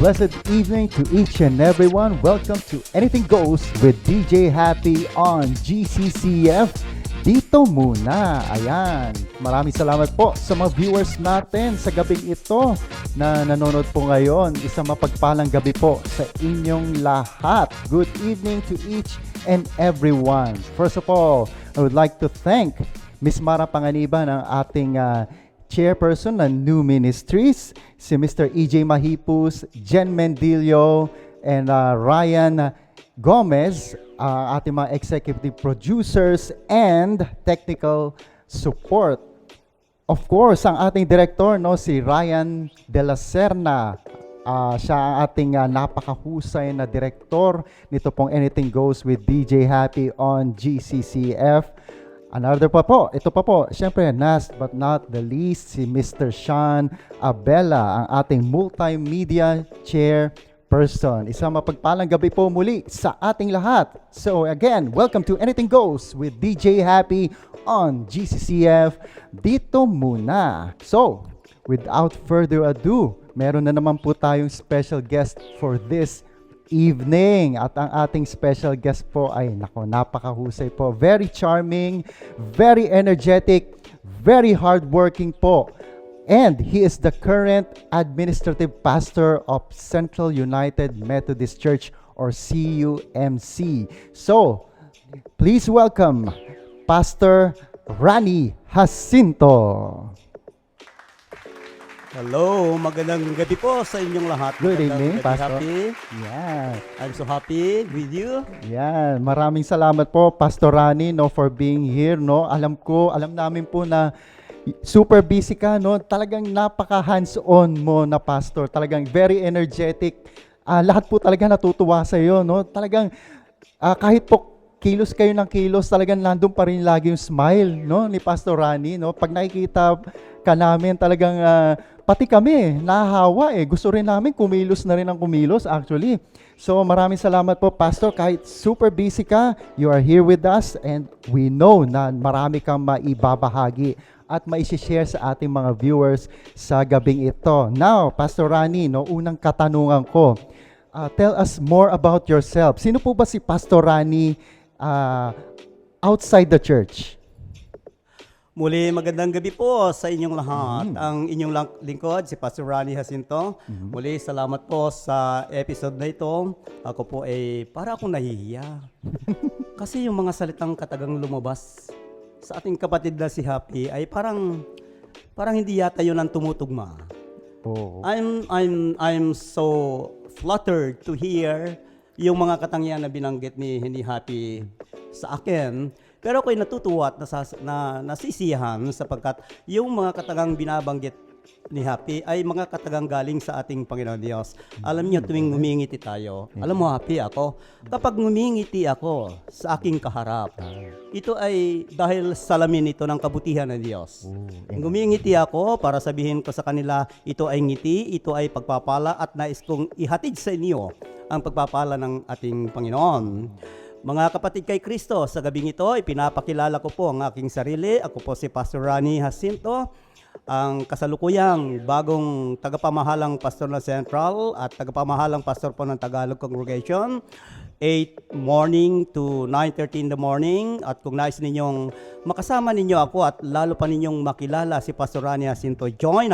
blessed evening to each and everyone. Welcome to Anything Goes with DJ Happy on GCCF. Dito muna. Ayan. Maraming salamat po sa mga viewers natin sa gabing ito na nanonood po ngayon. Isang mapagpalang gabi po sa inyong lahat. Good evening to each and everyone. First of all, I would like to thank Miss Mara Panganiban, ang ating chairperson ng New Ministries, si Mr. EJ Mahipus, Jen Mendillo, and Ryan Gomez, ating mga executive producers and technical support. Of course, ang ating director, no, si Ryan De La Serna. Siya ang ating napakahusay na director nito pong Anything Goes with DJ Happy on GCCF. Another pa po, ito pa po, syempre last but not the least, si Mr. Sean Abela, ang ating multimedia chairperson. Isang mapagpalang gabi po muli sa ating lahat. So again, welcome to Anything Goes with DJ Happy on GCCF. Dito muna. So, without further ado, meron na naman po tayong special guest for this evening. At ang ating special guest po ay napakahusay po. Very charming, very energetic, very hardworking po. And he is the current administrative pastor of Central United Methodist Church or CUMC. So, please welcome Pastor Rani Jacinto. Hello, magandang gabi po sa inyong lahat. Good evening, Pastor. Happy. Yeah. I'm so happy with you. Yeah, maraming salamat po Pastor Rani, no, for being here, no. Alam namin po na super busy ka, no. Talagang napaka hands-on mo na pastor. Talagang very energetic. Lahat po talaga natutuwa sa iyo, no. Talagang kahit po kilos kayo ng kilos, talagang nandun pa rin lagi yung smile, no, ni Pastor Rani, no. Pag nakikita ka namin, talagang pati kami, nahahawa eh. Gusto rin namin kumilos na rin ang kumilos actually. So maraming salamat po Pastor, kahit super busy ka, you are here with us and we know na marami kang maibabahagi at maishishare sa ating mga viewers sa gabing ito. Now, Pastor Rani, no, unang katanungan ko, tell us more about yourself. Sino po ba si Pastor Rani outside the church? Muli, magandang gabi po sa inyong lahat. Ang inyong lingkod, si Pastor Rani Jacinto. Muli, salamat po sa episode na ito. Ako po ay para akong nahihiya. Kasi yung mga salitang katagang lumabas sa ating kapatid na si Happy ay parang hindi yata yun ang tumutugma. Oh. I'm so fluttered to hear yung mga katangian na binanggit ni Happy sa akin. Pero ako'y natutuwa at nasisiyahan sapagkat yung mga katagang binabanggit ni Happy ay mga katagang galing sa ating Panginoon Diyos. Alam niyo, tuwing ngumingiti tayo, alam mo Happy ako, kapag ngumingiti ako sa aking kaharap, ito ay dahil salamin ito ng kabutihan ng Diyos. Ngumingiti ako para sabihin ko sa kanila, ito ay ngiti, ito ay pagpapala at nais kong ihatid sa inyo ang pagpapala ng ating Panginoon. Mga kapatid kay Kristo, sa gabing ito, ipinapakilala ko po ang aking sarili. Ako po si Pastor Rani Jacinto, ang kasalukuyang bagong tagapamahalang pastor ng Central at tagapamahalang pastor po ng Tagalog Congregation. 8 morning to 9:30 in the morning. At kung nais ninyong makasama ninyo ako at lalo pa ninyong makilala si Pastor Rani Jacinto, join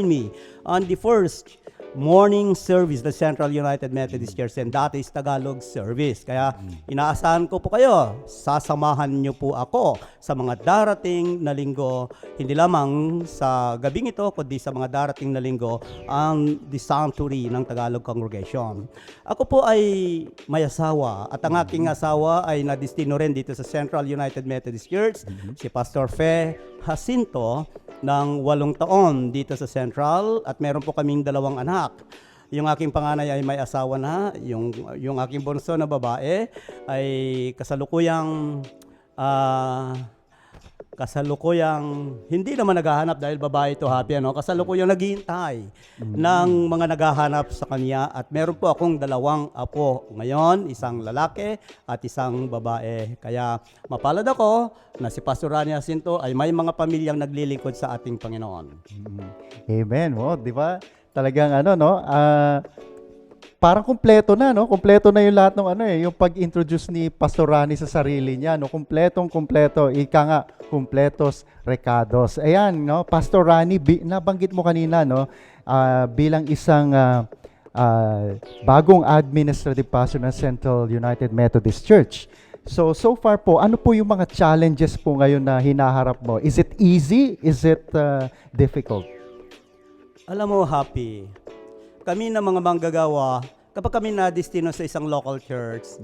me on the first morning service, the Central United Methodist Church, and that is Tagalog service. Kaya inaasahan ko po kayo, sasamahan niyo po ako sa mga darating na linggo, hindi lamang sa gabing ito, kundi sa mga darating na linggo, ang the sanctuary ng Tagalog Congregation. Ako po ay may asawa, at ang aking asawa ay nadistino rin dito sa Central United Methodist Church, si Pastor Fe Jacinto, ng 8 taon dito sa Central, at meron po kaming 2 anak. Yung aking panganay ay may asawa na, yung aking bunso na babae ay kasalukuyang hindi naman naghahanap dahil babae ito Happy, ano? Kasalukuyang naghihintay ng mga naghahanap sa kanya, at meron po akong 2 apo ngayon, isang lalaki at isang babae. Kaya mapalad ako na si Pastor Rani Jacinto ay may mga pamilyang naglilingkod sa ating Panginoon. Amen. Wow, di ba? Talagang parang kumpleto na, no? Kumpleto na yung lahat ng ano yung pag-introduce ni Pastor Rani sa sarili niya, no? Kumpleto. Ika nga, kumpletos recados. Ayan, no? Pastor Rani, nabanggit mo kanina, no? Bilang isang bagong administrative pastor ng Central United Methodist Church. So far po, ano po yung mga challenges po ngayon na hinaharap mo? Is it easy? Is it difficult? Alam mo, Happy, kami na mga manggagawa, kapag kami na-destino sa isang local church,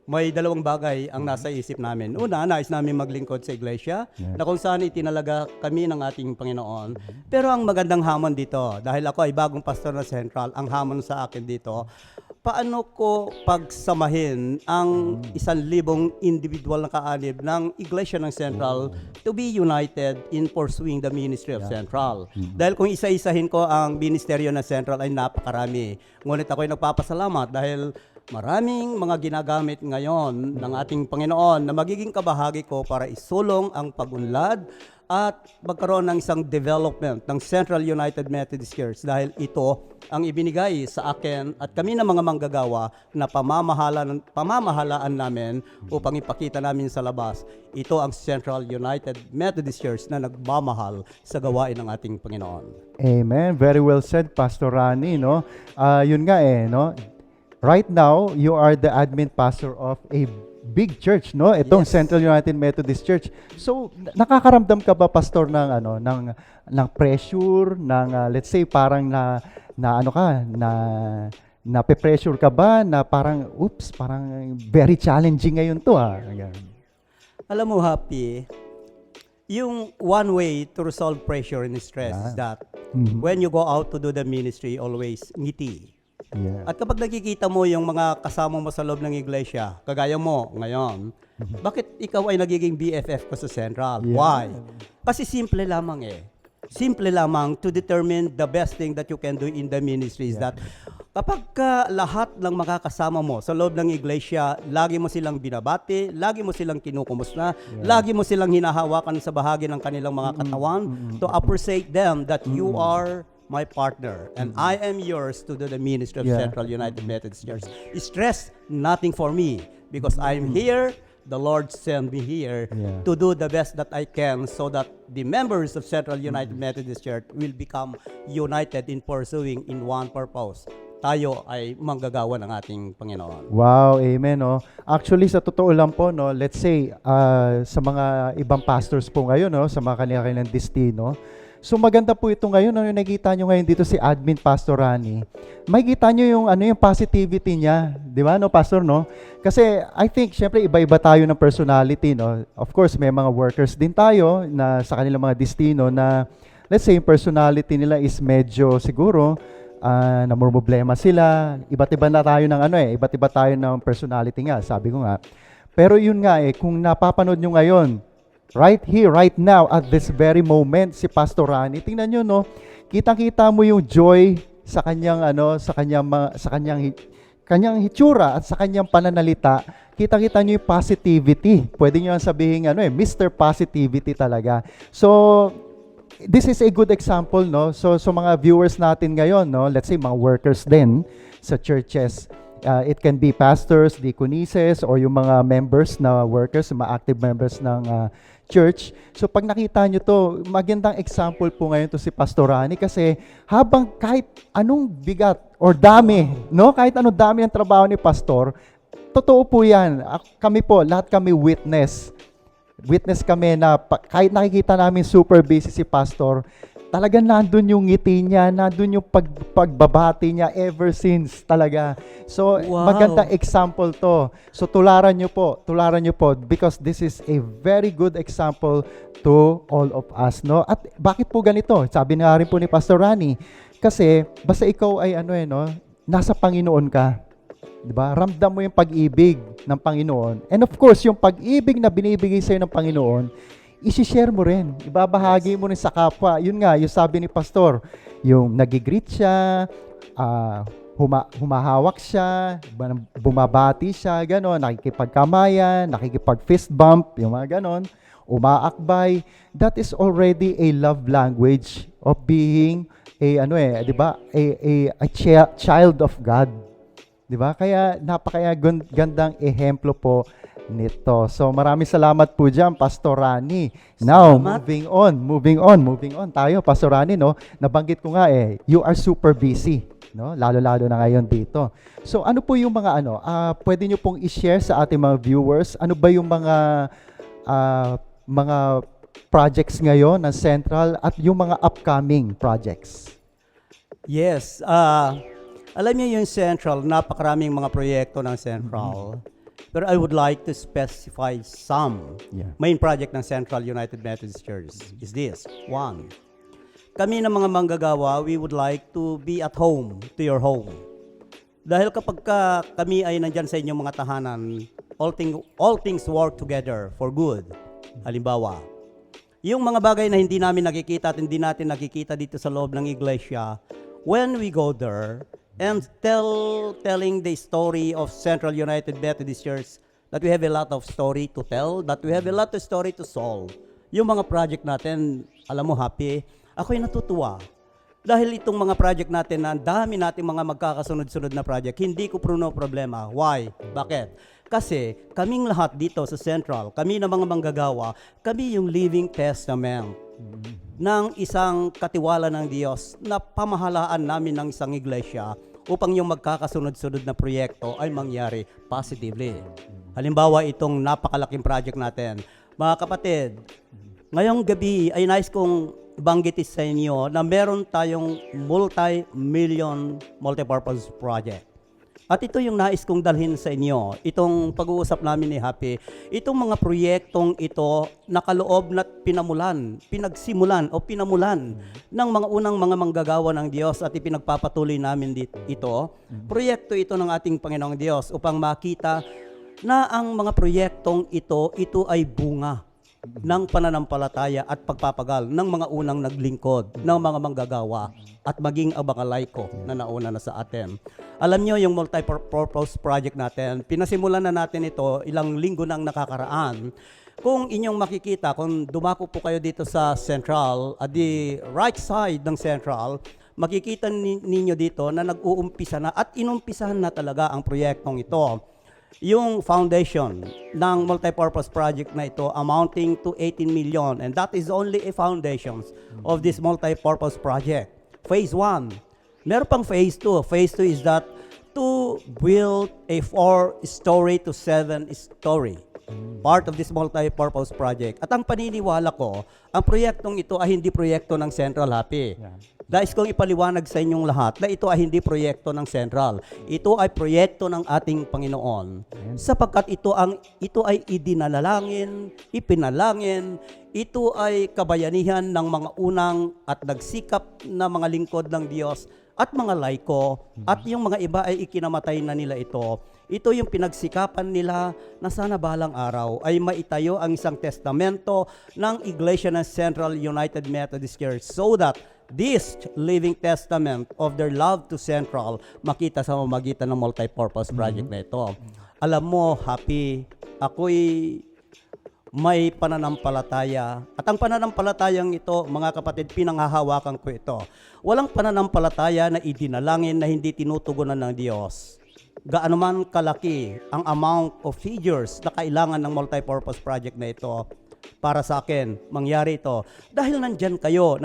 may dalawang bagay ang nasa isip namin. Una, nais namin maglingkod sa iglesia, na kung saan itinalaga kami ng ating Panginoon. Pero ang magandang hamon dito, dahil ako ay bagong pastor na Central, ang hamon sa akin dito, paano ko pagsamahin ang 1,000 individual na kaanib ng Iglesia ng Central to be united in pursuing the ministry of Central. Dahil kung isa-isahin ko ang ministeryo ng Central ay napakarami. Ngunit ako'y nagpapasalamat dahil maraming mga ginagamit ngayon ng ating Panginoon na magiging kabahagi ko para isulong ang pag-unlad at magkaroon ng isang development ng Central United Methodist Church dahil ito ang ibinigay sa akin at kami na mga manggagawa na pamamahalaan namin upang ipakita namin sa labas. Ito ang Central United Methodist Church na nagmamahal sa gawain ng ating Panginoon. Amen. Very well said, Pastor Rani, no? Yun nga no? Right now, you are the admin pastor of a big church, no? Itong Yes. Central United Methodist Church. So, nakakaramdam ka ba, pastor, ng ng pressure, ng let's say parang na pressure ka ba na parang parang very challenging ngayon to Ayan. Alam mo, Happy, yung one way to resolve pressure and stress is that when you go out to do the ministry, always ngiti. Yeah. At kapag nakikita mo yung mga kasama mo sa loob ng iglesia, kagaya mo ngayon, bakit ikaw ay nagiging BFF ko sa Central? Yeah. Why? Kasi simple lamang Simple lamang to determine the best thing that you can do in the ministry is that kapag lahat ng makakasama mo sa loob ng iglesia, lagi mo silang binabati, lagi mo silang kinukumusta, lagi mo silang hinahawakan sa bahagi ng kanilang mga katawan to appreciate them that you are my partner and I am yours to do the ministry of Central United Methodist Church. Stress nothing for me because I'm here. The Lord sent me here to do the best that I can so that the members of Central United Methodist Church will become united in pursuing in one purpose. Tayo ay manggagawa ng ating Panginoon. Wow, amen, no? Actually, sa totoo lang po, no, let's say, sa mga ibang pastors po ngayon, no, sa mga kanilang destino, so maganda po ito ngayon, no, yung nakikita nyo ngayon dito si Admin Pastor Rani, makikita nyo yung, yung positivity niya, di ba, no, Pastor, no? Kasi I think, syempre, iba-iba tayo ng personality, no? Of course, may mga workers din tayo na sa kanilang mga destino na, let's say, yung personality nila is medyo siguro, namumroblema sila, iba't iba na tayo ng iba't iba tayo ng personality nga, sabi ko nga. Pero yun nga kung napapanood nyo ngayon, right here, right now, at this very moment, si Pastor Rani, tingnan nyo, no, kitang-kita mo yung joy sa kanyang, kanyang hitsura at sa kanyang pananalita, kita-kita nyo yung positivity. Pwede nyo sabihin, Mr. Positivity talaga. So, this is a good example, no? So mga viewers natin ngayon, no? Let's say mga workers din sa churches. It can be pastors, deaconesses, or yung mga members na workers, mga active members ng church. So pag nakita nyo to, magandang example po ngayon to si Pastor Rani kasi habang kahit anong bigat or dami, no? Kahit anong dami ng trabaho ni Pastor, totoo po yan. Kami po, lahat kami witness kami na kahit nakikita namin super busy si Pastor, talagang nandun yung ngiti niya, nandun yung pagbabati niya ever since talaga. So, magandang example to. So, tularan nyo po because this is a very good example to all of us, no? At bakit po ganito? Sabi nga rin po ni Pastor Rani, kasi basta ikaw ay nasa Panginoon ka. Diba? Ramdam mo yung pag-ibig ng Panginoon. And of course, yung pag-ibig na binibigay sa'yo ng Panginoon, isi-share mo rin. Ibabahagi mo rin sa kapwa. Yun nga, yung sabi ni Pastor, yung nagigreet siya, humahawak siya, bumabati siya, gano'n, nakikipagkamayan, nakikipag-fist bump, yung mga gano'n, umaakbay. That is already a love language of being a child of God. 'Di ba? Kaya gandang ehemplo po nito. So maraming salamat po diyan, Pastor Rani. Now, Salamat. moving on tayo, Pastor Rani, no? Nabanggit ko nga you are super busy, no? Lalo-lalo na ngayon dito. So ano po yung mga pwede niyo pong i-share sa ating mga viewers? Ano ba yung mga projects ngayon ng Central at yung mga upcoming projects? Yes, alam niyo yung Central, napakaraming mga proyekto ng Central. Pero I would like to specify some. Yeah. Main project ng Central United Methodist Church is this. One, kami ng mga manggagawa, we would like to be at home to your home. Dahil kapag kami ay nandyan sa inyong mga tahanan, all things work together for good. Halimbawa, yung mga bagay na hindi namin nakikita at hindi natin nakikita dito sa loob ng iglesia, when we go there and telling the story of Central United Methodist Church, that we have a lot of story to tell, that we have a lot of story to solve. Yung mga project natin, alam mo, happy, ako'y natutuwa. Dahil itong mga project natin, na dami nating mga magkakasunod-sunod na project, hindi ko problema. Why? Bakit? Kasi kaming lahat dito sa Central, kami na mga manggagawa, kami yung living testament ng isang katiwala ng Diyos na pamahalaan namin ng isang iglesia upang yung magkakasunod-sunod na proyekto ay mangyari positively. Halimbawa, itong napakalaking project natin. Mga kapatid, ngayong gabi ay nais kong banggitin sa inyo na meron tayong multi-million multipurpose project. At ito yung nais kong dalhin sa inyo, itong pag-uusap namin ni Happy, itong mga proyektong ito nakaloob na pinagsimulan ng mga unang mga manggagawa ng Diyos at ipinagpapatuloy namin ito. Proyekto ito ng ating Panginoong Diyos upang makita na ang mga proyektong ito ay bunga ng pananampalataya at pagpapagal ng mga unang naglingkod, ng mga manggagawa at maging ang mga laiko na nauna na sa atin. Alam nyo, yung multi-purpose project natin, pinasimulan na natin ito ilang linggo nang nakakaraan. Kung inyong makikita, kung dumako po kayo dito sa Central, at the right side ng Central, makikita ninyo dito na nag-uumpisa na at inumpisahan na talaga ang proyektong ito. Yung foundation ng multipurpose project na ito amounting to 18 million, and that is only a foundation of this multipurpose project. Phase 1. Meron pang phase 2. Phase 2 is that to build a 4-story to 7-story part of this multipurpose project. At ang paniniwala ko, ang proyektong ito ay hindi proyekto ng Central, Happy. Dais kong ipaliwanag sa inyong lahat na ito ay hindi proyekto ng Central. Ito ay proyekto ng ating Panginoon. Sapagkat ito ay idinalangin, ipinalangin, ito ay kabayanihan ng mga unang at nagsikap na mga lingkod ng Diyos at mga laiko, at yung mga iba ay ikinamatay na nila ito. Ito yung pinagsikapan nila na sana balang araw ay maitayo ang isang testamento ng Iglesia ng Central United Methodist Church so that this living testament of their love to Central makita sa mamagitan ng multipurpose project na ito. Alam mo, Happy, ako'y may pananampalataya. At ang pananampalatayang ito, mga kapatid, pinanghahawakan ko ito. Walang pananampalataya na idinalangin na hindi tinutugunan ng Diyos. Gaano man kalaki ang amount of figures na kailangan ng multipurpose project na ito, para sa akin, mangyari ito. Dahil nandyan kayo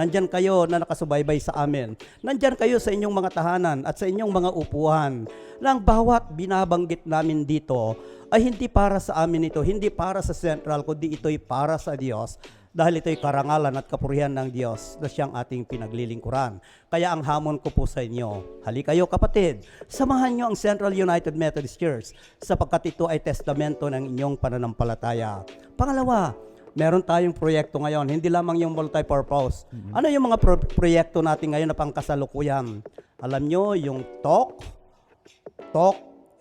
na nakasubaybay sa amin. Nandyan kayo sa inyong mga tahanan at sa inyong mga upuan. Nang bawat binabanggit namin dito ay hindi para sa amin ito, hindi para sa Central, kundi ito'y para sa Diyos. Dahil ito'y karangalan at kapurihan ng Diyos na siyang ating pinaglilingkuran. Kaya ang hamon ko po sa inyo, hali kayo kapatid, samahan nyo ang Central United Methodist Church sapagkat ito ay testamento ng inyong pananampalataya. Pangalawa, meron tayong proyekto ngayon, hindi lamang yung multipurpose. Ano yung mga proyekto natin ngayon na pangkasalukuyan? Alam nyo, yung talk,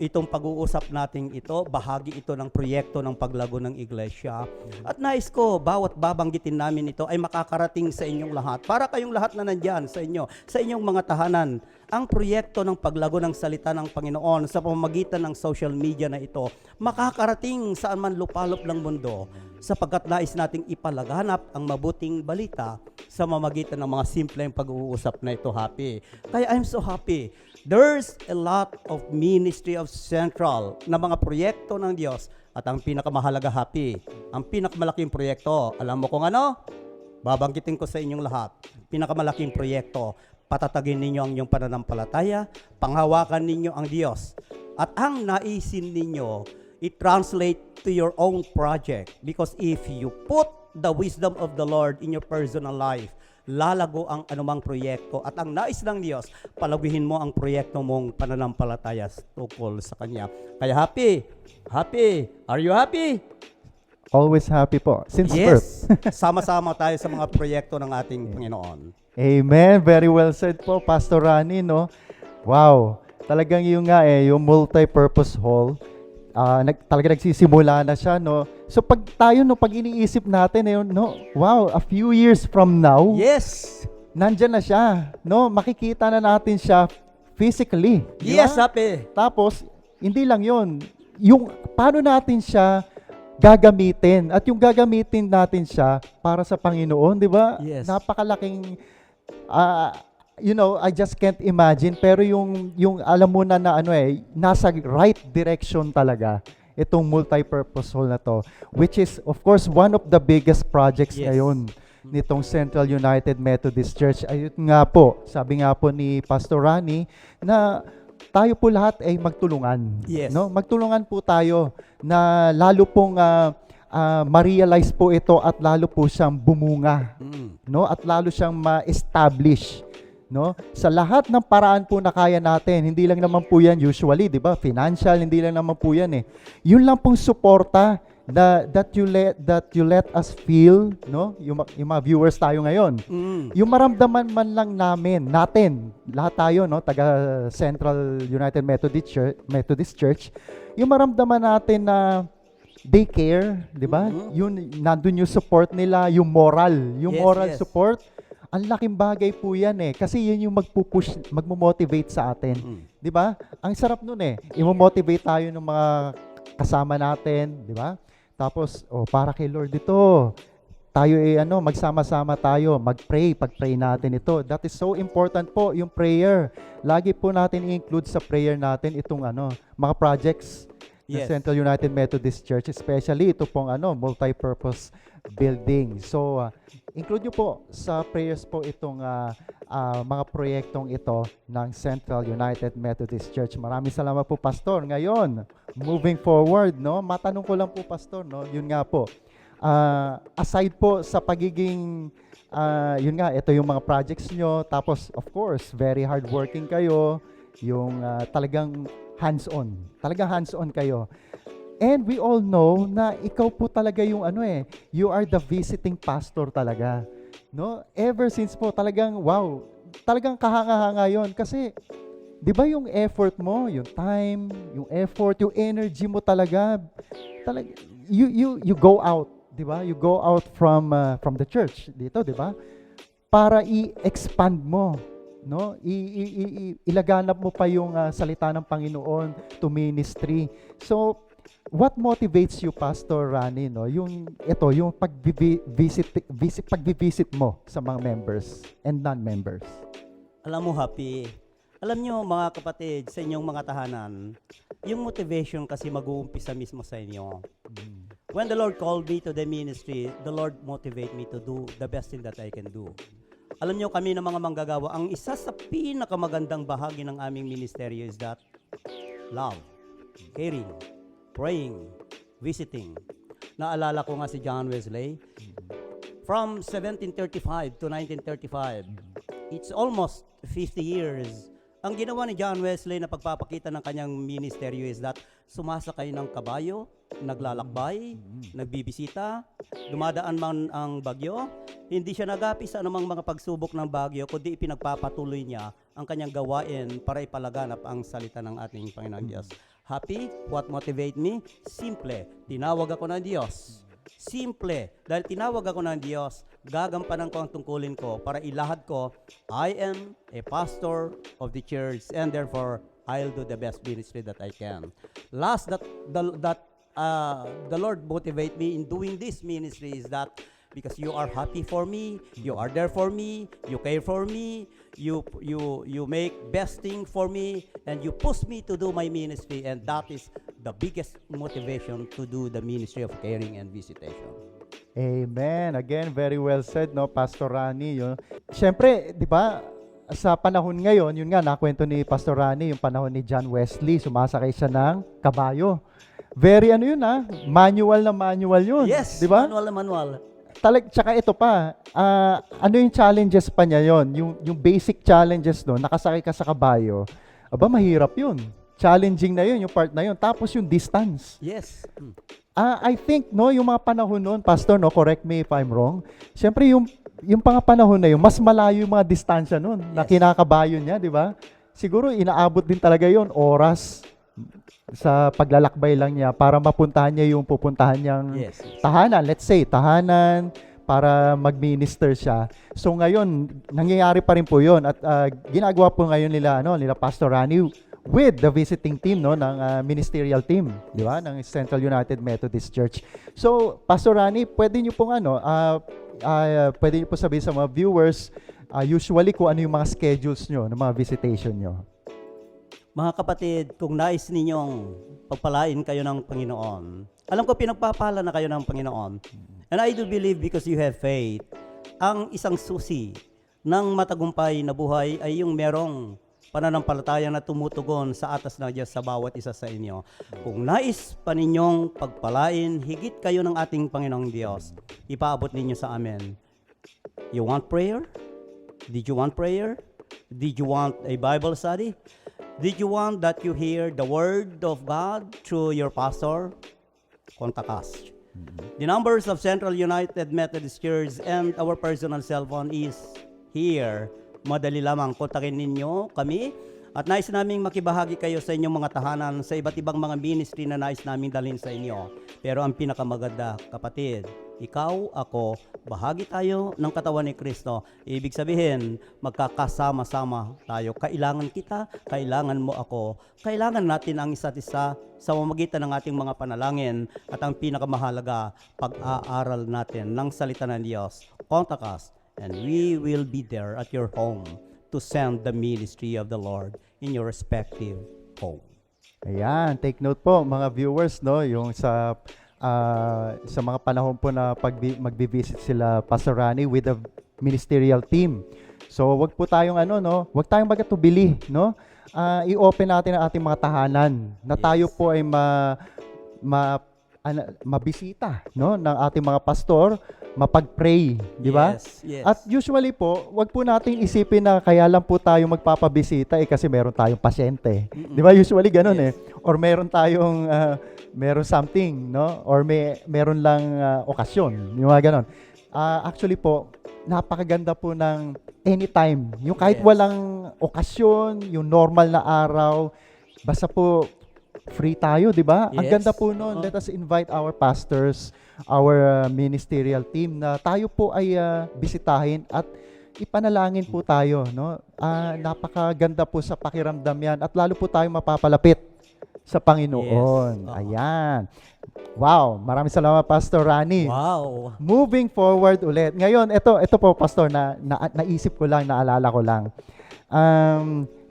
itong pag-uusap natin ito, bahagi ito ng proyekto ng paglago ng iglesia. At nais ko, bawat babanggitin namin ito ay makakarating sa inyong lahat. Para kayong lahat na nandyan sa inyo, sa inyong mga tahanan, ang proyekto ng paglago ng salita ng Panginoon sa pamamagitan ng social media na ito, makakarating saan man lupalop ng mundo, sapagkat nais nating ipalaganap ang mabuting balita sa mamagitan ng mga simpleng pag-uusap na ito, Happy. Kaya I'm so happy There's a lot of ministry of Central na mga proyekto ng Diyos at ang pinakamahalaga, Happy, ang pinakamalaking proyekto, alam mo kung ano? Babanggitin ko sa inyong lahat. Pinakamalaking proyekto, patatagin ninyo ang inyong pananampalataya, panghawakan ninyo ang Diyos. At ang naisin ninyo, i-translate to your own project. Because if you put the wisdom of the Lord in your personal life, lalago ang anumang proyekto. At ang nais ng Diyos, palaguhin mo ang proyekto mong pananampalataya tungkol sa Kanya. Kaya happy, are you happy? Always happy po. Since birth. Yes, sama-sama tayo sa mga proyekto ng ating Panginoon. Amen. Very well said po, Pastor Rani, no? Wow. Talagang yung nga yung multi-purpose hall, talaga nagsisimula na siya, no? So pag tayo, no, pag iniisip natin, no, wow, a few years from now, Yes! nandyan na siya, no? Makikita na natin siya physically. Di Yes, ba? happy! Tapos, hindi lang yun. Yung paano natin siya gagamitin. At yung gagamitin natin siya para sa Panginoon, di ba? Yes. Napakalaking, I just can't imagine. Pero yung alam mo na nasa right direction talaga itong multi-purpose hall na to. Which is, of course, one of the biggest projects Yes. ngayon nitong Central United Methodist Church. Ayun nga po, sabi nga po ni Pastor Rani, na tayo po lahat ay magtulungan. Yes. No? Magtulungan po tayo na lalo pong ma-realize po ito at lalo po siyang bumunga. No? At lalo siyang ma-establish. No? Sa lahat ng paraan po na kaya natin, hindi lang naman po yan usually, di ba? Financial, hindi lang naman po yan eh. Yun lang pong suporta that you let us feel, no? Yung mga viewers tayo ngayon. Yung maramdaman man lang natin, lahat tayo, no, taga Central United Methodist Church, yung maramdaman natin na they care, di ba? Yun, nandun yung support nila, yung moral Yes. support. Ang laking bagay po yan eh. Kasi yun yung magmo-motivate sa atin. Di ba? Ang sarap nun eh. Imo-motivate tayo ng mga kasama natin, di ba? Tapos, para kay Lord ito, tayo magsama-sama tayo, pag-pray natin ito. That is so important po, yung prayer. Lagi po natin i-include sa prayer natin itong mga projects ng Yes. Central United Methodist Church, especially ito pong multi-purpose building. So, include nyo po sa prayers po itong mga proyektong ito ng Central United Methodist Church. Maraming salamat po, Pastor. Ngayon, moving forward, no? Matanong ko lang po, Pastor, no? Yun nga po. Aside po sa pagiging yun nga, ito yung mga projects nyo. Tapos, of course, very hardworking kayo. Yung talagang hands-on. Talagang hands-on kayo. And we all know na ikaw po talaga yung you are the visiting pastor talaga. No? Ever since po, talagang wow, talagang kahanga-hanga yun. Kasi, di ba yung effort mo, yung time, yung effort, yung energy mo talaga you go out, di ba? You go out from the church dito, di ba? Para i-expand mo, no? Ilaganap mo pa yung salita ng Panginoon to ministry. So, what motivates you, Pastor Rani, no? Yung pag-visit mo sa mga members and non-members. Alam mo, Happy, alam nyo mga kapatid, sa inyong mga tahanan, yung motivation kasi mag-uumpisa mismo sa inyo. When the Lord called me to the ministry, the Lord motivate me to do the best thing that I can do. Alam nyo, kami ng mga manggagawa, ang isa sa pinakamagandang bahagi ng aming ministeryo is that love, caring, praying, visiting. Naalala ko nga si John Wesley. From 1735 to 1935, it's almost 50 years. Ang ginawa ni John Wesley na pagpapakita ng kanyang ministeryo is that sumasakay ng kabayo, naglalakbay, nagbibisita, dumadaan man ang bagyo, hindi siya nagapi sa anumang mga pagsubok ng bagyo, kundi ipinagpapatuloy niya ang kanyang gawain para ipalaganap ang salita ng ating Panginoong Diyos. Happy, what motivate me? Simple, tinawag ako ng Diyos. Simple, dahil tinawag ako ng Diyos, gagampanan ko ang tungkulin ko para ilahad ko, I am a pastor of the church and therefore, I'll do the best ministry that I can. Last, that the Lord motivate me in doing this ministry is that because you are happy for me, you are there for me, you care for me, you make best thing for me, and you push me to do my ministry, and that is the biggest motivation to do the ministry of caring and visitation. Amen. Again, very well said, no, Pastor Rani. Yun. Siyempre, di ba, sa panahon ngayon, yun nga, nakwento ni Pastor Rani, yung panahon ni John Wesley, sumasakay siya ng kabayo. Very ano yun manual na manual yun. Yes, di ba? manual na manual. Tsaka ito pa, ano yung challenges pa niya yon? Yung basic challenges no, nakasakay ka sa kabayo, aba mahirap yun. Challenging na yun, yung part na yun. Tapos yung distance. Yes. I think, no, yung mga panahon noon, Pastor, no, correct me if I'm wrong, siyempre yung mga panahon na yun, mas malayo yung mga distansya noon na kinakabayo niya, di ba? Siguro inaabot din talaga yon oras sa paglalakbay lang niya para mapuntahan niya yung pupuntahan niyang tahanan. Let's say, tahanan, para mag-minister siya. So ngayon, nangyayari pa rin po yun. At ginagawa po ngayon nila Pastor Rani with the visiting team ng ministerial team, di ba? Ng Central United Methodist Church. So, Pastor Rani, pwede niyo pong pwede niyo po sabihin sa mga viewers usually kung ano yung mga schedules niyo ng mga visitation niyo. Mga kapatid, kung nais ninyong pagpalain kayo ng Panginoon, alam ko pinagpapala na kayo ng Panginoon. And I do believe because you have faith, ang isang susi ng matagumpay na buhay ay yung merong pananampalataya na tumutugon sa atas ng Diyos sa bawat isa sa inyo. Kung nais pa ninyong pagpalain, higit kayo ng ating Panginoong Diyos, ipaabot ninyo sa amin. You want prayer? Did you want prayer? Did you want a Bible study? Did you want that you hear the Word of God through your pastor? Contact us. The numbers of Central United Methodist Church and our personal cell phone is here. Madali lamang kontakin ninyo kami at nais naming makibahagi kayo sa inyong mga tahanan sa iba't ibang mga ministry na nais naming dalhin sa inyo. Pero ang pinakamaganda, kapatid, ikaw, ako, bahagi tayo ng katawan ni Kristo. Ibig sabihin, magkakasama-sama tayo. Kailangan kita, kailangan mo ako. Kailangan natin ang isa't isa sa pamamagitan ng ating mga panalangin at ang pinakamahalaga, pag-aaral natin ng salita ng Diyos. Contact us. And we will be there at your home to send the ministry of the Lord in your respective home. Ayan, take note po mga viewers, no, yung sa mga panahon po na magbi-visit sila Pastor Rani with the ministerial team. So, wag po tayong wag tayong magatubili, no? I-open natin ang ating mga tahanan na tayo po ay mabisita, no, ng ating mga pastor, mapag-pray, di ba? Yes. At usually po, wag po nating isipin na kaya lang po tayo magpapabisita kasi meron tayong pasyente. Di ba? Usually ganun Or meron tayong meron something, no? Or meron lang okasyon. Yung mga ganun. Actually po, napakaganda po ng anytime. Yung kahit walang okasyon, yung normal na araw, basta po free tayo, di ba? Ang ganda po noon. Let us invite our pastors, our ministerial team na tayo po ay bisitahin at ipanalangin po tayo, no? Napakaganda po sa pakiramdam yan at lalo po tayo mapapalapit sa Panginoon. Ayan. Wow, maraming salamat Pastor Rani. Wow. Moving forward ulit. Ngayon, ito po Pastor naisip ko lang, naalala ko lang.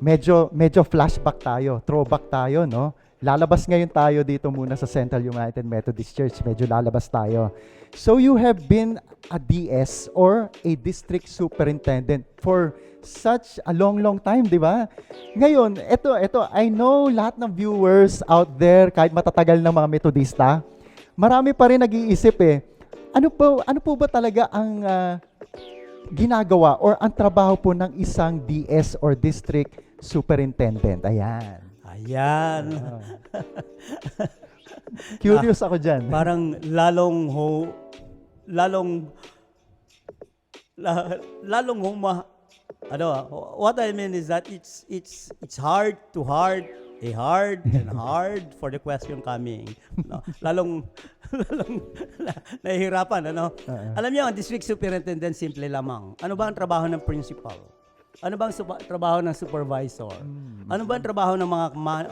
Medyo flashback tayo, throwback tayo, no? Lalabas ngayon tayo dito muna sa Central United Methodist Church. Medyo lalabas tayo. So you have been a DS or a district superintendent for such a long time, di ba? Ngayon, ito, I know lahat ng viewers out there, kahit matatagal ng mga Metodista, marami pa rin nag-iisip ano po ba talaga ang ginagawa or ang trabaho po ng isang DS or district superintendent? Ayan. Curious ako dyan. Parang what I mean is that it's hard and hard for the question coming. No? Lalong nahihirapan, Alam niyo, ang district superintendent simple lamang. Ano ba ang trabaho ng principal? Ano ba ang trabaho ng supervisor? Ano ba ang trabaho ng mga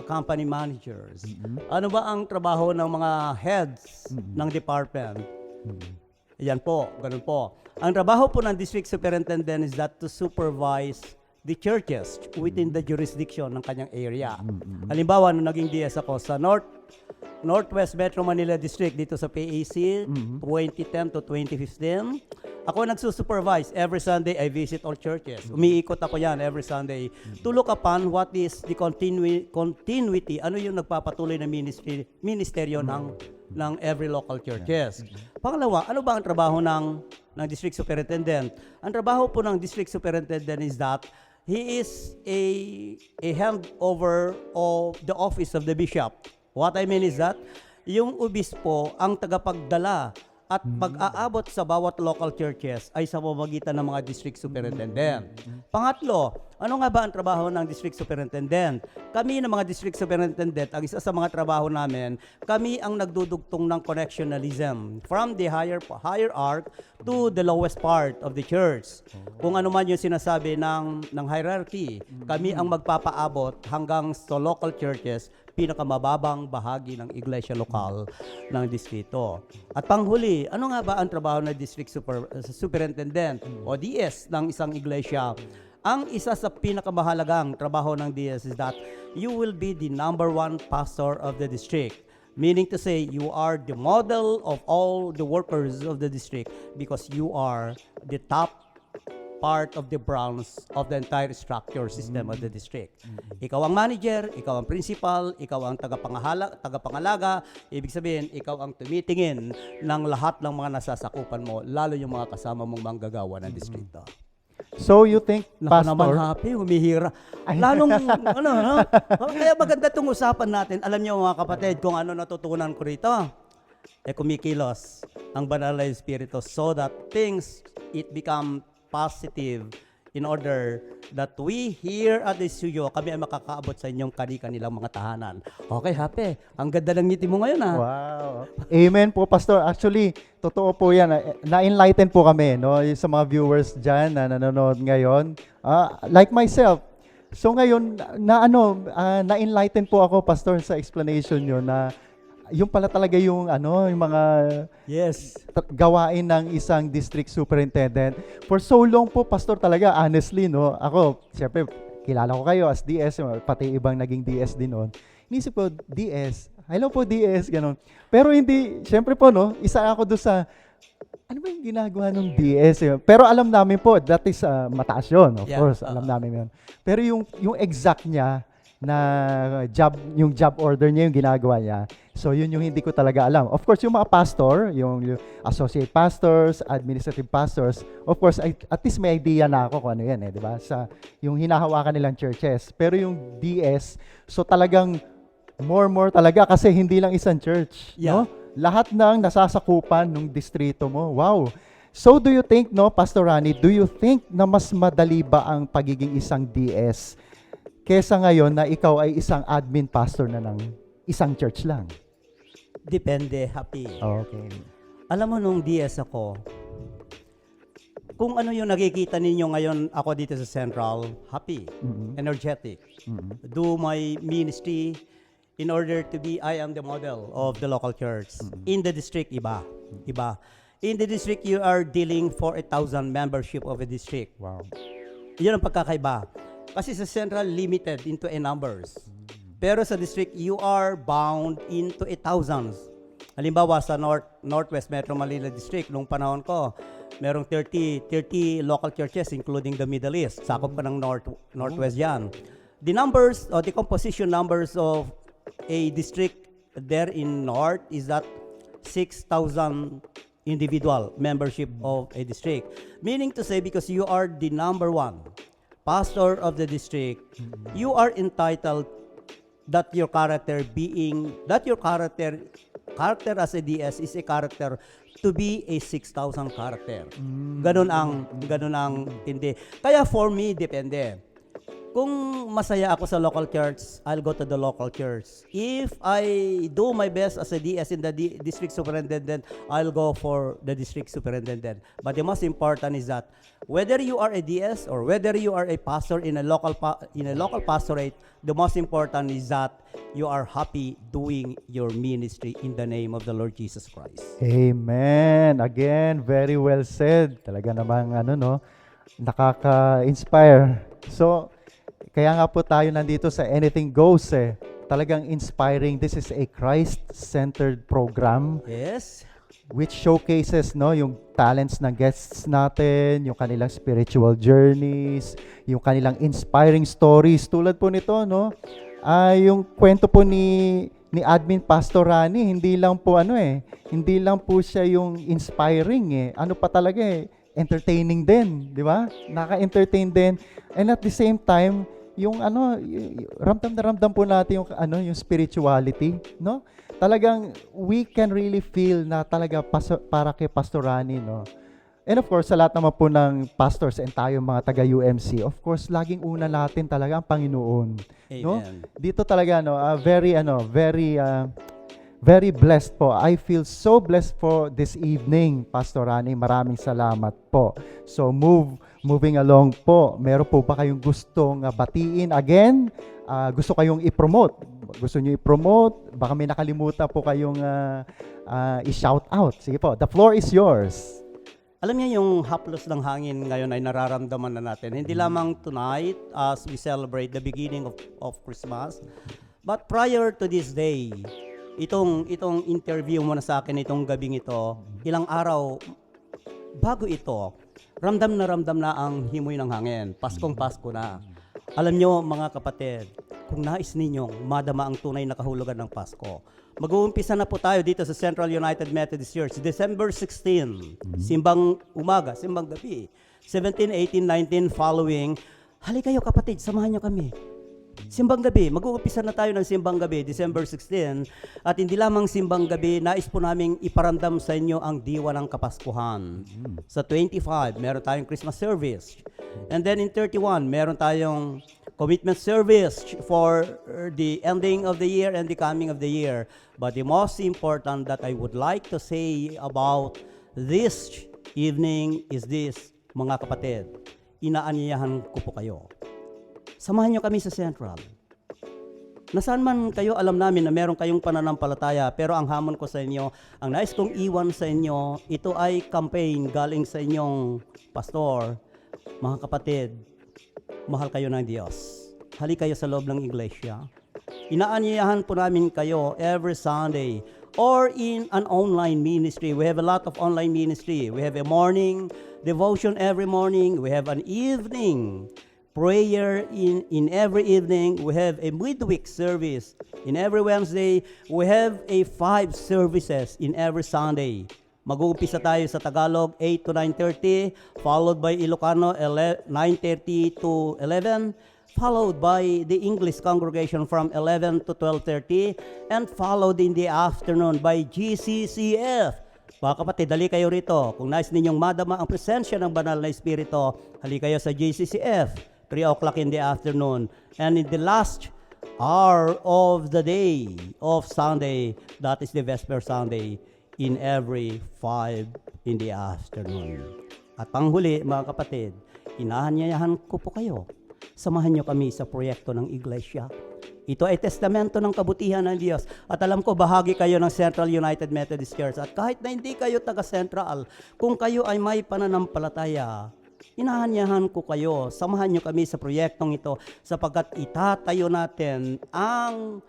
company managers? Ano ba ang trabaho ng mga heads ng department? Yan po, ganun po. Ang trabaho po ng district superintendent is that to supervise the churches within the jurisdiction ng kanyang area. Halimbawa, nung naging DS ako sa Northwest Metro Manila District dito sa PAC, 2010 to 2015, ako nagsusupervise. Every Sunday, I visit all churches. Umiikot ako yan every Sunday to look upon what is the continuity, ano yung nagpapatuloy na ministeryo ng every local churches. Pangalawa, ano ba ang trabaho ng district superintendent? Ang trabaho po ng district superintendent is that he is a handover of the office of the bishop. What I mean is that yung obispo ang tagapagdala at pag-aabot sa bawat local churches ay sa pamamagitan ng mga district superintendent. Pangatlo, ano nga ba ang trabaho ng district superintendent? Kami ng mga district superintendent, ang isa sa mga trabaho namin, kami ang nagdudugtong ng connectionalism from the higher arc to the lowest part of the church. Kung ano man yung sinasabi ng hierarchy, kami ang magpapaabot hanggang sa local churches, pinakamababang bahagi ng iglesia lokal ng distrito. At panghuli, ano nga ba ang trabaho ng district superintendent o DS ng isang iglesia? Ang isa sa pinakamahalagang trabaho ng DS is that you will be the number one pastor of the district. Meaning to say, you are the model of all the workers of the district because you are the top part of the bronze of the entire structure system of the district. Ikaw ang manager, ikaw ang principal, ikaw ang tagapangalaga, ibig sabihin, ikaw ang tumitingin ng lahat ng mga nasasakupan mo, lalo yung mga kasama mong manggagawa ng distrito. So you think, Naku naman, Pastor, happy, humihira. Lalong, kaya maganda itong usapan natin. Alam niyo mga kapatid, kung ano natutunan ko rito, kumikilos ang banal na Espiritu so that things, it become positive in order that we here at the studio, kami ay makakaabot sa inyong kanilang mga tahanan. Okay, happy. Ang ganda ng ngiti mo ngayon, ha? wow. Amen po, Pastor. Actually, totoo po yan. Na-enlighten po kami, no? Yung sa mga viewers dyan na nanonood ngayon. Like myself. So ngayon, na-enlighten po ako, Pastor, sa explanation nyo na yung pala talaga yung yung mga Yes. gawain ng isang district superintendent. For so long po, Pastor, talaga, honestly, no? Ako, siyempre, kilala ko kayo as DS, pati ibang naging DS din noon. Inisip ko, DS, hello po DS, gano'n. Pero hindi, siyempre po, no? Isa ako doon sa, ano ba yung ginagawa ng DS? Pero alam namin po, that is mataas yun, of course, alam namin yun. Pero yung exact niya, na yung job order niya, yung ginagawa niya. So, yun yung hindi ko talaga alam. Of course, yung mga pastor, yung associate pastors, administrative pastors, of course, at least may idea na ako kung ano yan, di ba? Sa yung hinahawakan nilang churches. Pero yung DS, so talagang more talaga kasi hindi lang isang church, no? Lahat ng nasasakupan ng distrito mo. Wow. So, do you think, no, Pastor Rani, do you think na mas madali ba ang pagiging isang DS kesa ngayon na ikaw ay isang admin pastor na ng isang church lang? Depende, happy. Okay. Alam mo, nung DS ako, kung ano yung nakikita ninyo ngayon ako dito sa Central, happy, energetic, do my ministry in order to be, I am the model of the local church. In the district, iba. In the district, you are dealing for 1,000 membership of a district. Wow. Yun ang pagkakaiba. Kasi sa Central, limited into a numbers. Pero sa district, you are bound into a thousands. Halimbawa, sa Northwest Metro Manila District, nung panahon ko, merong 30 local churches, including the Middle East. Sakop pa ng Northwest yan. The numbers, or the composition numbers of a district there in North is that 6,000 individual membership of a district. Meaning to say, because you are the number one pastor of the district, you are entitled that your character as a DS is a character to be a 6,000 character. Ganun ang hindi. Kaya for me, depende. Kung masaya ako sa local church, I'll go to the local church. If I do my best as a DS in the district superintendent, I'll go for the district superintendent. But the most important is that whether you are a DS or whether you are a pastor in a local pastorate, the most important is that you are happy doing your ministry in the name of the Lord Jesus Christ. Amen. Again, very well said. Talaga namang nakaka-inspire. So, kaya nga po tayo nandito sa Anything Goes Talagang inspiring. This is a Christ-centered program Yes. which showcases yung talents ng guests natin, yung kanilang spiritual journeys, yung kanilang inspiring stories. Tulad po nito, yung kwento po ni Admin Pastor Rani, hindi lang po siya yung inspiring Ano pa talaga entertaining din, di ba? Naka-entertain din. And at the same time, yung ramdam na ramdam po natin yung spirituality, no? Talagang we can really feel na talaga para kay Pastor Rani, no? And of course, sa lahat naman po ng pastors and tayo mga taga-UMC, of course, laging una natin talaga ang Panginoon, no? Amen. Dito talaga very blessed po. I feel so blessed for this evening, Pastor Rani. Maraming salamat po. So moving along po, meron po ba kayong gustong batiin again? Gusto kayong i-promote? Gusto niyo i-promote? Baka may nakalimutan po kayong i-shout out. Sige po, the floor is yours. Alam niyo yung haplos ng hangin ngayon ay nararamdaman na natin. Hindi lamang tonight as we celebrate the beginning of Christmas, but prior to this day, itong interview mo na sa akin itong gabing ito, ilang araw bago ito, ramdam na ang himoy ng hangin. Paskong Pasko na. Alam nyo mga kapatid, kung nais ninyong madama ang tunay na kahulugan ng Pasko, mag-uumpisa na po tayo dito sa Central United Methodist Church, December 16, simbang umaga, simbang gabi, 17, 18, 19 following. Halika kayo kapatid, samahan nyo kami. Simbang gabi, mag-uumpisa na tayo ng simbang gabi, December 16, at hindi lamang simbang gabi, nais po naming iparamdam sa inyo ang diwa ng Kapaskuhan. Sa 25, meron tayong Christmas service. And then in 31, meron tayong commitment service for the ending of the year and the coming of the year. But the most important that I would like to say about this evening is this, mga kapatid, inaanyayahan ko po kayo. Samahan nyo kami sa Central. Nasaan man kayo, alam namin na meron kayong pananampalataya, pero ang hamon ko sa inyo, ang nais kong iwan sa inyo, ito ay campaign galing sa inyong pastor. Mga kapatid, mahal kayo ng Diyos. Halika kayo sa loob ng iglesia. Inaanyayahan po namin kayo every Sunday or in an online ministry. We have a lot of online ministry. We have a morning devotion every morning. We have an evening prayer in every evening. We have a midweek service in every Wednesday. We have a 5 services in every Sunday. Mag-uumpisa tayo sa Tagalog 8 to 9:30, followed by Ilocano 9:30 to 11, followed by the English congregation from 11 to 12:30, and followed in the afternoon by GCCF. Mga kapatid, dali kayo rito. Kung nais ninyong madama ang presensya ng banal na Espiritu, hali kayo sa GCCF. 3 o'clock in the afternoon. And in the last hour of the day of Sunday, that is the Vesper Sunday, in every 5 in the afternoon. At panghuli, mga kapatid, inaanyayahan ko po kayo. Samahan nyo kami sa proyekto ng Iglesia. Ito ay testamento ng kabutihan ng Diyos. At alam ko, bahagi kayo ng Central United Methodist Church. At kahit na hindi kayo taga-Central, kung kayo ay may pananampalataya, inaanyahan ko kayo, samahan nyo kami sa proyektong ito sapagkat itatayo natin ang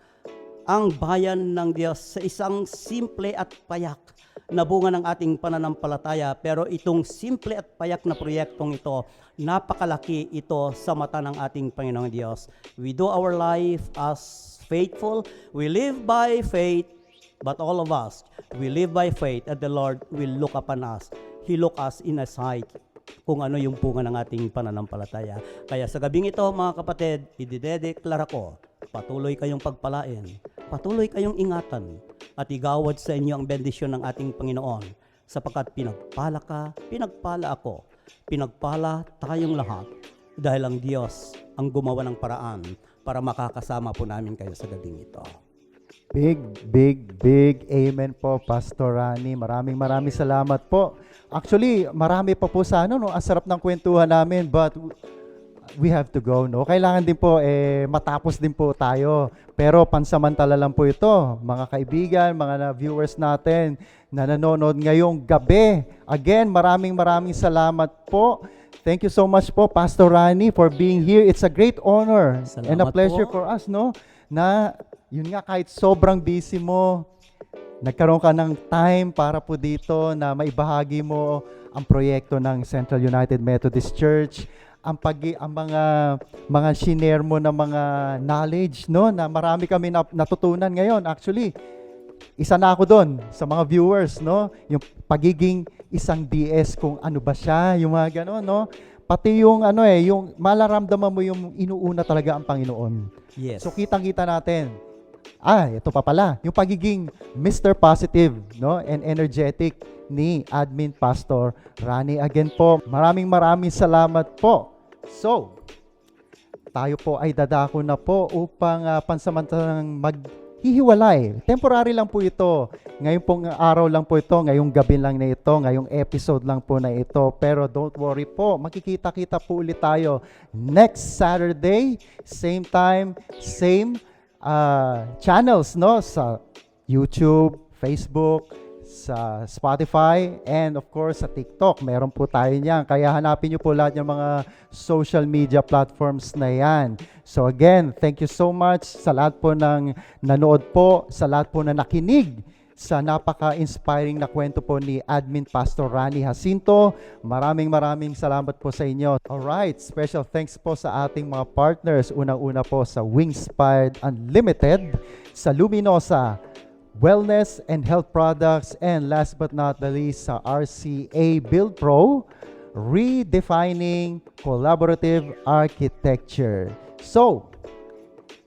bayan ng Diyos sa isang simple at payak na bunga ng ating pananampalataya. Pero itong simple at payak na proyektong ito, napakalaki ito sa mata ng ating Panginoong Diyos. We do our life as faithful. We live by faith, but all of us, we live by faith and the Lord will look upon us. He look us in a sight kung ano yung bunga ng ating pananampalataya. Kaya sa gabing ito, mga kapatid, ididedeklara ko, patuloy kayong pagpalain, patuloy kayong ingatan, at igawad sa inyo ang bendisyon ng ating Panginoon, sapagkat pinagpala ka, pinagpala ako, pinagpala tayong lahat dahil ang Diyos ang gumawa ng paraan para makakasama po namin kayo sa gabing ito. Big amen po, Pastor Rani. Maraming salamat po. Actually, marami pa po sa no? Ang sarap ng kwentuhan namin, but we have to go, no? Kailangan din po, matapos din po tayo. Pero pansamantala lang po ito, mga kaibigan, mga viewers natin na nanonood ngayong gabi. Again, maraming salamat po. Thank you so much po, Pastor Rani, for being here. It's a great honor and a Salamat pleasure po. for us, no? Na, yun nga, kahit sobrang busy mo, nagkaroon ka ng time para po dito na maibahagi mo ang proyekto ng Central United Methodist Church, ang mga shinare mo na mga knowledge, no, na marami kami natutunan ngayon. Actually, isa na ako doon sa mga viewers, no, yung pagiging isang DS, kung ano ba siya, yung mga gano'n, no, pati yung yung malaramdaman mo yung inuuna talaga ang Panginoon. Yes. So kitang-kita natin, ito pa pala, yung pagiging Mr. Positive, no, and energetic ni Admin Pastor Rani. Again po, maraming salamat po. So, tayo po ay dadako na po upang pansamantalang maghihiwalay. Temporary lang po ito. Ngayon pong araw lang po ito, ngayong gabi lang na ito, ngayong episode lang po na ito. Pero don't worry po, makikita-kita po ulit tayo next Saturday, same time, same channels, no, sa YouTube, Facebook, sa Spotify, and of course sa TikTok. Meron po tayo niyan. Kaya hanapin niyo po lahat ng mga social media platforms na yan. So again, thank you so much sa lahat po ng nanood po, sa lahat po na nakinig sa napaka-inspiring na kwento po ni Admin Pastor Rani Jacinto. Maraming salamat po sa inyo. Alright, special thanks po sa ating mga partners. Unang-una po sa Wingspired Unlimited, sa Luminosa Wellness and Health Products, and last but not the least sa RCA Build Pro, redefining collaborative architecture. So,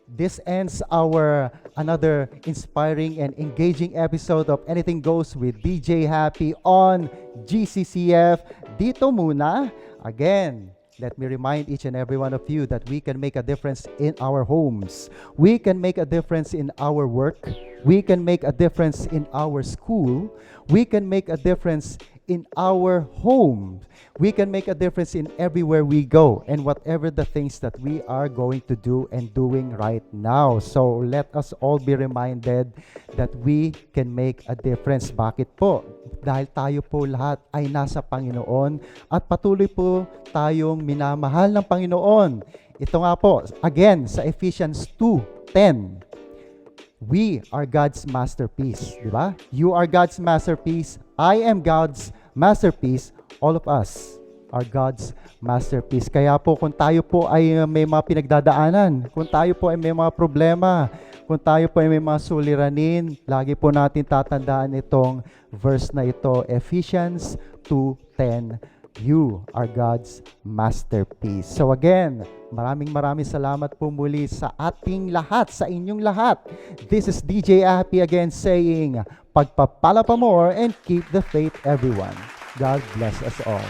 this ends our another inspiring and engaging episode of Anything Goes with DJ Happy on GCCF. Dito muna. Again, let me remind each and every one of you that we can make a difference in our homes. We can make a difference in our work. We can make a difference in our school. We can make a difference in our home. We can make a difference in everywhere we go and whatever the things that we are going to do and doing right now. So let us all be reminded that we can make a difference. Bakit po? Dahil tayo po lahat ay nasa Panginoon at patuloy po tayong minamahal ng Panginoon. Ito nga po, again, sa Ephesians 2:10. We are God's masterpiece, di ba? You are God's masterpiece. I am God's masterpiece. All of us are God's masterpiece. Kaya po kung tayo po ay may mga pinagdadaanan, kung tayo po ay may mga problema, kung tayo po ay may mga suliranin, lagi po natin tatandaan itong verse na ito, Ephesians 2:10. You are God's masterpiece. So again, maraming salamat po muli sa ating lahat, sa inyong lahat. This is DJ Happy again saying, pagpapala pa more and keep the faith everyone. God bless us all.